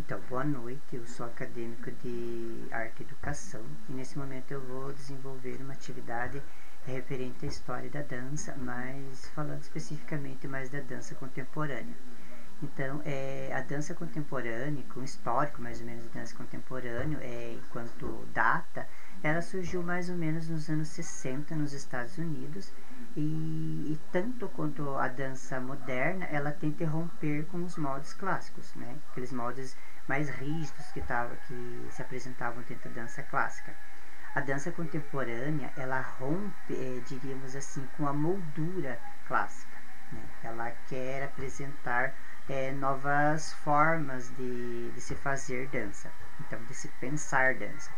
Então, boa noite, eu sou acadêmico de arte e educação e nesse momento eu vou desenvolver uma atividade referente à história da dança, mas falando especificamente mais da dança contemporânea. Então, a dança contemporânea, com histórico mais ou menos da dança contemporânea, enquanto data, ela surgiu mais ou menos nos anos 60 nos Estados Unidos e tanto quanto a dança moderna, ela tenta romper com os moldes clássicos, né? Aqueles moldes mais rígidos que se apresentavam dentro da dança clássica. A dança contemporânea, ela rompe, diríamos assim, com a moldura clássica, né? Ela quer apresentar novas formas de se fazer dança, então de se pensar dança.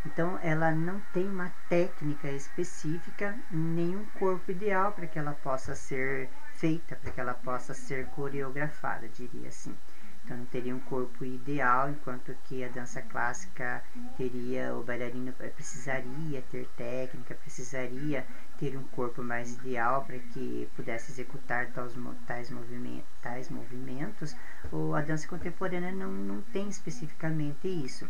Então ela não tem uma técnica específica, nenhum corpo ideal para que ela possa ser feita, para que ela possa ser coreografada, diria assim. Então não teria um corpo ideal, enquanto que a dança clássica teria, o bailarino precisaria ter técnica, precisaria ter um corpo mais ideal para que pudesse executar tais movimentos, ou a dança contemporânea não tem especificamente isso.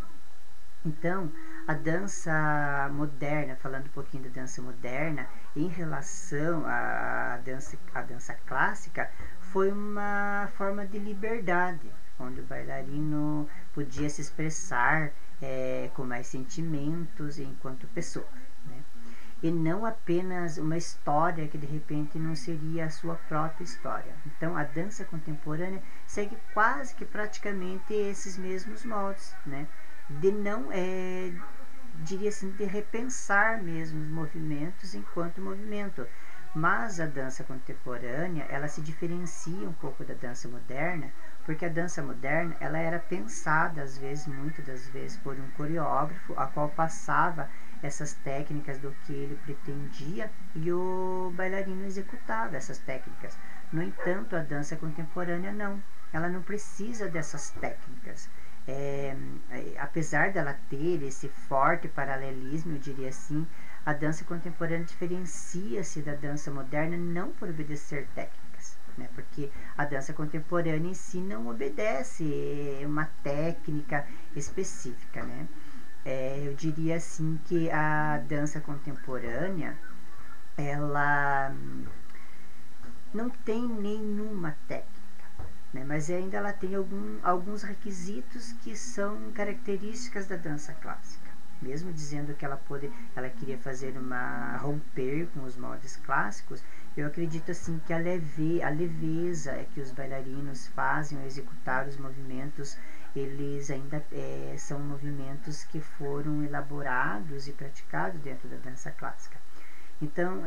Então, a dança moderna, falando um pouquinho da dança moderna, em relação à dança clássica, foi uma forma de liberdade, onde o bailarino podia se expressar com mais sentimentos enquanto pessoa, né? E não apenas uma história que de repente não seria a sua própria história. Então, a dança contemporânea segue quase que praticamente esses mesmos moldes, né? De não, diria assim, de repensar mesmo os movimentos enquanto movimento. Mas a dança contemporânea, ela se diferencia um pouco da dança moderna, porque a dança moderna, ela era pensada, às vezes, muitas das vezes, por um coreógrafo, a qual passava essas técnicas do que ele pretendia e o bailarino executava essas técnicas. No entanto, a dança contemporânea não, ela não precisa dessas técnicas. Apesar dela ter esse forte paralelismo, eu diria assim, a dança contemporânea diferencia-se da dança moderna não por obedecer técnicas, né? Porque a dança contemporânea em si não obedece uma técnica específica, né? Eu diria assim que a dança contemporânea, ela não tem nenhuma técnica, né? Mas ainda ela tem alguns requisitos que são características da dança clássica. Mesmo dizendo que ela queria fazer romper com os moldes clássicos, eu acredito assim que a leveza que os bailarinos fazem ao executar os movimentos, eles ainda são movimentos que foram elaborados e praticados dentro da dança clássica. Então,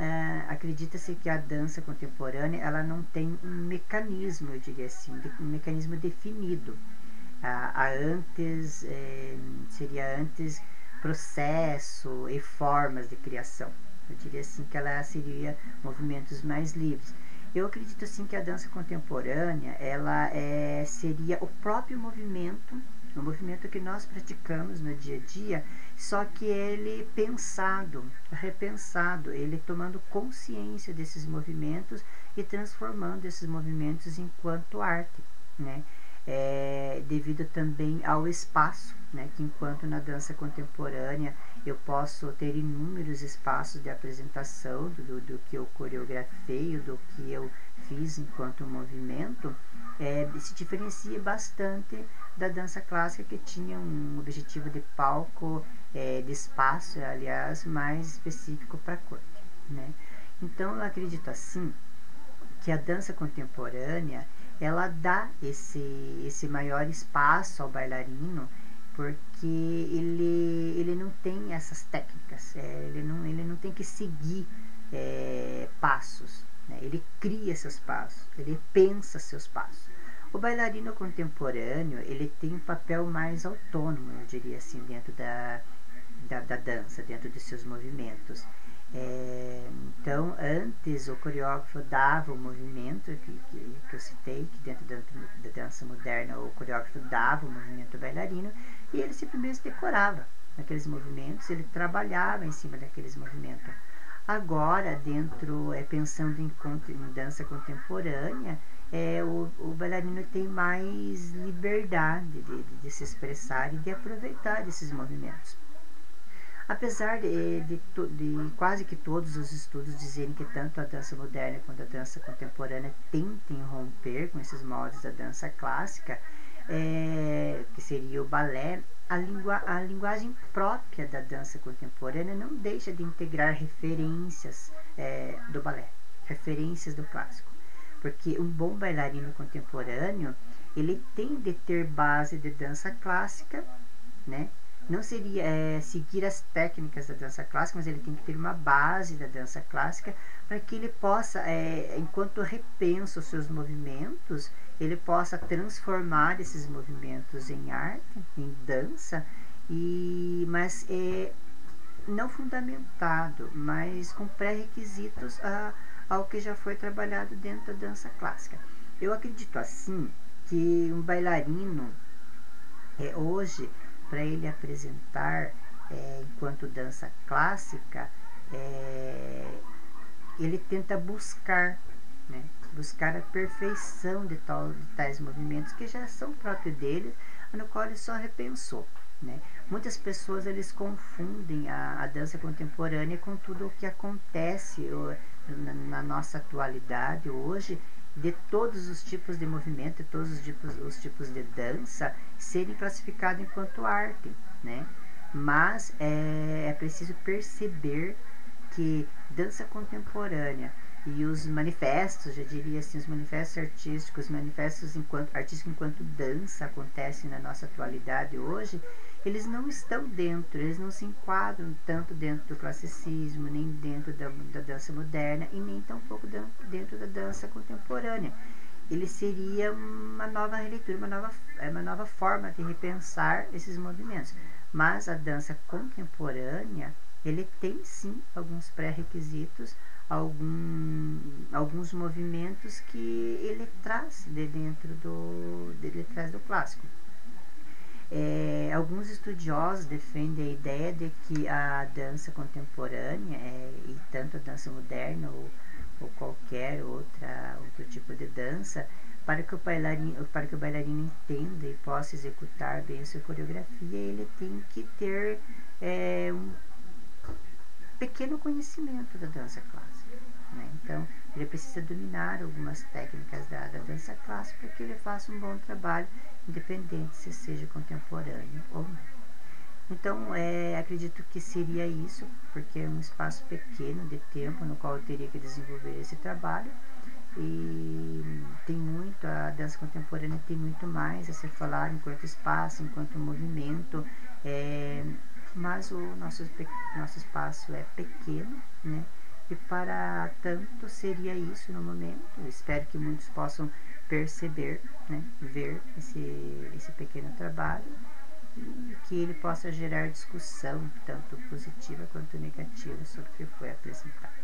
acredita-se que a dança contemporânea, ela não tem um mecanismo, eu diria assim, um mecanismo definido. Seria antes processo e formas de criação. Eu diria assim que ela seria movimentos mais livres. Eu acredito assim que a dança contemporânea, ela seria o próprio movimento, o movimento que nós praticamos no dia a dia, só que ele pensado, repensado, ele tomando consciência desses movimentos e transformando esses movimentos enquanto arte, né? Devido também ao espaço, né? Que enquanto na dança contemporânea eu posso ter inúmeros espaços de apresentação do que eu coreografei, do que eu fiz enquanto movimento, se diferencia bastante da dança clássica, que tinha um objetivo de palco, de espaço, aliás, mais específico para a corte, né? Então, eu acredito assim que a dança contemporânea, ela dá esse maior espaço ao bailarino, porque ele não tem essas técnicas, ele não tem que seguir passos, né? Ele cria seus passos, ele pensa seus passos. O bailarino contemporâneo, ele tem um papel mais autônomo, eu diria assim, dentro da dança, dentro de seus movimentos. Então, antes o coreógrafo dava o movimento que eu citei, que dentro da dança moderna o coreógrafo dava o movimento ao bailarino e ele simplesmente decorava aqueles movimentos, ele trabalhava em cima daqueles movimentos. Agora, pensando em dança contemporânea, o bailarino tem mais liberdade de se expressar e de aproveitar esses movimentos. Apesar de quase que todos os estudos dizerem que tanto a dança moderna quanto a dança contemporânea tentem romper com esses moldes da dança clássica, que seria o balé, a linguagem própria da dança contemporânea não deixa de integrar referências do balé, referências do clássico. Porque um bom bailarino contemporâneo, ele tem de ter base de dança clássica, né? Não seria seguir as técnicas da dança clássica, mas ele tem que ter uma base da dança clássica para que ele possa, enquanto repensa os seus movimentos, ele possa transformar esses movimentos em arte, em dança, mas não fundamentado, mas com pré-requisitos ao que já foi trabalhado dentro da dança clássica. Eu acredito assim que um bailarino hoje, para ele apresentar enquanto dança clássica, ele tenta buscar, né, buscar a perfeição de tais movimentos que já são próprios dele, no qual ele só repensou. Né? Muitas pessoas eles confundem a dança contemporânea com tudo o que acontece na nossa atualidade hoje, de todos os tipos de movimento, todos os tipos de dança serem classificados enquanto arte, né? Mas é preciso perceber que dança contemporânea e os manifestos, já diria assim, os manifestos artísticos, manifestos artísticos enquanto dança acontecem na nossa atualidade hoje, eles não estão dentro, eles não se enquadram tanto dentro do classicismo, nem dentro da dança moderna e nem tampouco dentro da dança contemporânea. Ele seria uma nova releitura, uma nova forma de repensar esses movimentos. Mas a dança contemporânea, ele tem sim alguns pré-requisitos, alguns movimentos que ele traz ele traz do clássico. Alguns estudiosos defendem a ideia de que a dança contemporânea, e tanto a dança moderna ou qualquer outro tipo de dança, para que o bailarino entenda e possa executar bem a sua coreografia, ele tem que ter um pequeno conhecimento da dança clássica. Né? Então, ele precisa dominar algumas técnicas da dança clássica para que ele faça um bom trabalho, independente se seja contemporâneo ou não. Então, acredito que seria isso, porque é um espaço pequeno de tempo no qual eu teria que desenvolver esse trabalho. E a dança contemporânea tem muito mais a ser falado enquanto espaço, enquanto movimento, mas o nosso espaço é pequeno, né? E para tanto seria isso no momento. Eu espero que muitos possam perceber, né? Ver esse pequeno trabalho e que ele possa gerar discussão, tanto positiva quanto negativa, sobre o que foi apresentado.